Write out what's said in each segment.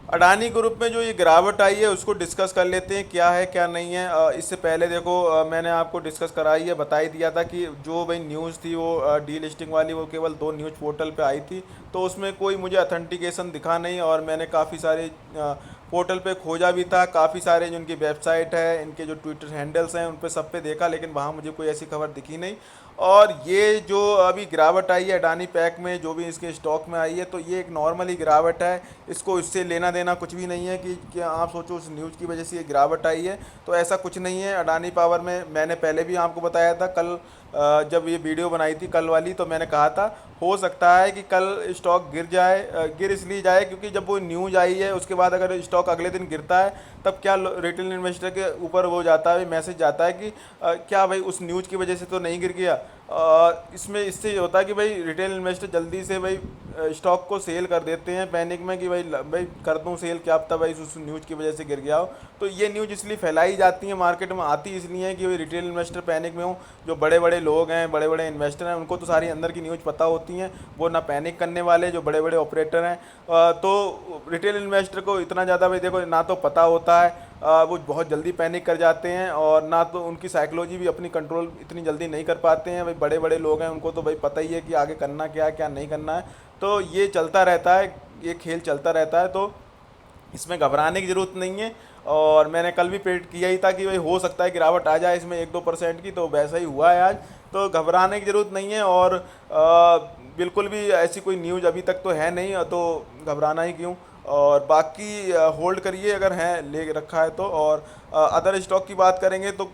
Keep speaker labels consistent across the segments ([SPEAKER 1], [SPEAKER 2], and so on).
[SPEAKER 1] Adani group में जो ये गिरावट आई है उसको डिस्कस कर लेते हैं, क्या है क्या नहीं है। इससे पहले देखो, मैंने आपको डिस्कस कराई है, बता ही दिया था कि जो भाई न्यूज़ थी वो डी लिस्टिंग वाली, वो केवल दो न्यूज़ पोर्टल पे आई थी। तो उसमें कोई मुझे अथेंटिकेशन दिखा नहीं, और मैंने काफ़ी सारे पोर्टल पे खोजा भी था, काफ़ी सारे जो इनकी वेबसाइट है, इनके जो ट्विटर हैंडल्स हैं, उन पे सब पे देखा, लेकिन वहाँ मुझे कोई ऐसी खबर दिखी नहीं। और ये जो अभी गिरावट आई है अडानी पैक में, जो भी इसके स्टॉक में आई है, तो ये एक नॉर्मली गिरावट है। इसको इससे लेना देना कुछ भी नहीं है कि आप सोचो उस न्यूज़ की वजह से ये गिरावट आई है, तो ऐसा कुछ नहीं है। अडानी पावर में मैंने पहले भी आपको बताया था, कल जब ये वीडियो बनाई थी कल वाली, तो मैंने कहा था हो सकता है कि कल स्टॉक गिर जाए। गिर इसलिए जाए क्योंकि जब वो न्यूज़ आई है उसके बाद अगर स्टॉक अगले दिन गिरता है, तब क्या रिटेल इन्वेस्टर के ऊपर वो जाता है, मैसेज जाता है कि क्या भाई उस न्यूज़ की वजह से तो नहीं गिर गया। इसमें इससे ये होता है कि भाई रिटेल इन्वेस्टर जल्दी से भाई स्टॉक को सेल कर देते हैं पैनिक में, कि भाई भाई कर दूं सेल, क्या पता भाई उस न्यूज़ की वजह से गिर गया हो। तो ये न्यूज़ इसलिए फैलाई जाती है मार्केट में, आती इसलिए है कि भाई रिटेल इन्वेस्टर पैनिक में हो। जो बड़े बड़े लोग हैं, बड़े बड़े इन्वेस्टर हैं, उनको तो सारी अंदर की न्यूज़ पता होती हैं, वो ना पैनिक करने वाले जो बड़े बड़े ऑपरेटर हैं। तो रिटेल इन्वेस्टर को इतना ज़्यादा भाई देखो ना तो पता होता है, वो बहुत जल्दी पैनिक कर जाते हैं, और ना तो उनकी साइकोलॉजी भी अपनी कंट्रोल इतनी जल्दी नहीं कर पाते हैं। भाई बड़े बड़े लोग हैं, उनको तो भाई पता ही है कि आगे करना क्या है क्या नहीं करना है। तो ये चलता रहता है, ये खेल चलता रहता है, तो इसमें घबराने की ज़रूरत नहीं है। और मैंने कल भी प्रेडिक्ट किया ही था कि भाई हो सकता है गिरावट आ जाए इसमें 1-2% की, तो वैसा ही हुआ है आज। तो घबराने की ज़रूरत नहीं है, और बिल्कुल भी ऐसी कोई न्यूज़ अभी तक तो है नहीं, तो घबराना ही क्यों। और बाकी होल्ड करिए अगर है ले रखा है तो। और अदर स्टॉक की बात करेंगे तो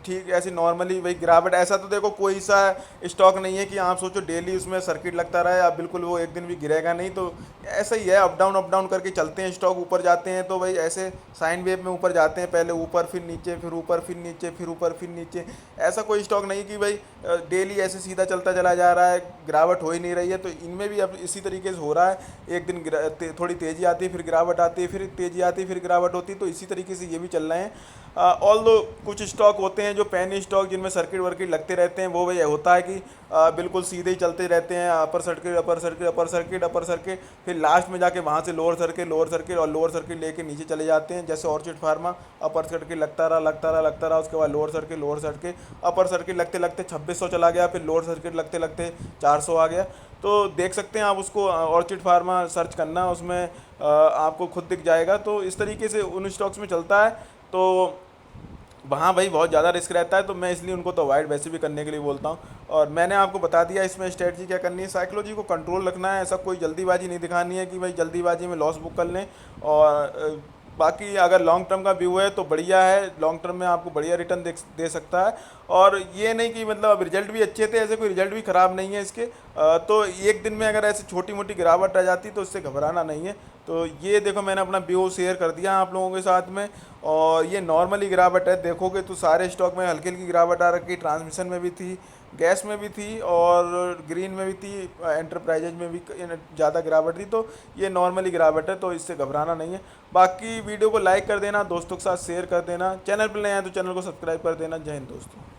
[SPEAKER 1] ठीक ऐसी नॉर्मली वही गिरावट, ऐसा तो देखो कोई सा स्टॉक नहीं है कि आप सोचो डेली उसमें सर्किट लगता रहे, अब बिल्कुल वो एक दिन भी गिरेगा नहीं। तो ऐसा ही है, अप डाउन करके चलते हैं स्टॉक, ऊपर जाते हैं तो भाई ऐसे साइन वेव में ऊपर जाते हैं, पहले ऊपर फिर नीचे, फिर ऊपर फिर नीचे, फिर ऊपर फिर नीचे। ऐसा कोई स्टॉक नहीं कि भाई डेली ऐसे सीधा चलता चला जा रहा है, गिरावट हो ही नहीं रही है। तो इनमें भी अब इसी तरीके से हो रहा है, एक दिन थोड़ी तेज़ी आती है, फिर गिरावट आती है, फिर तेज़ी आती है, फिर गिरावट होती है। तो इसी तरीके से ये भी चल रहे हैं। ऑल दो कुछ स्टॉक होते हैं जो पेनी स्टॉक, जिनमें सर्किट वर्किट लगते रहते हैं, वो भाई होता है कि बिल्कुल सीधे ही चलते रहते हैं, upper circuit upper circuit upper circuit upper circuit, फिर लास्ट में जाके वहाँ से लोअर सर्किट लोअर सर्किट और लोअर सर्किट लेके नीचे चले जाते हैं। जैसे ऑर्चिड फार्मा, अपर सर्किट लगता रहा लगता रहा लगता रहा, उसके बाद लोअर सर्किट अपर सर्किट लगते लगते 2600 चला गया, फिर लोअर सर्किट लगते लगते 400 आ गया। तो देख सकते हैं आप उसको, ऑर्चिड फार्मा सर्च करना, उसमें आपको खुद दिख जाएगा। तो इस तरीके से उन स्टॉक्स में चलता है। तो वहाँ भाई बहुत ज़्यादा रिस्क रहता है, तो मैं इसलिए उनको तो अवॉइड वैसे भी करने के लिए बोलता हूँ। और मैंने आपको बता दिया इसमें स्ट्रेटजी क्या करनी है, साइकोलॉजी को कंट्रोल रखना है, ऐसा कोई जल्दीबाजी नहीं दिखानी है कि भाई जल्दीबाजी में लॉस बुक कर लें। और बाकी अगर लॉन्ग टर्म का व्यू है तो बढ़िया है, लॉन्ग टर्म में आपको बढ़िया रिटर्न दे सकता है। और ये नहीं कि मतलब अब रिजल्ट भी अच्छे थे, ऐसे कोई रिजल्ट भी ख़राब नहीं है इसके। तो एक दिन में अगर ऐसे छोटी मोटी गिरावट आ जाती तो इससे घबराना नहीं है। तो ये देखो मैंने अपना व्यू शेयर कर दिया आप लोगों के साथ में। और ये नॉर्मली गिरावट है, देखोगे तो सारे स्टॉक में हल्की हल्की गिरावट आ रखी, ट्रांसमिशन में भी थी, गैस में भी थी, और ग्रीन में भी थी, एंटरप्राइजेज में भी ज़्यादा गिरावट थी। तो ये नॉर्मली गिरावट है, तो इससे घबराना नहीं है। बाकी वीडियो को लाइक कर देना, दोस्तों के साथ शेयर कर देना, चैनल पर नए आए तो चैनल को सब्सक्राइब कर देना। जय हिंद दोस्तों।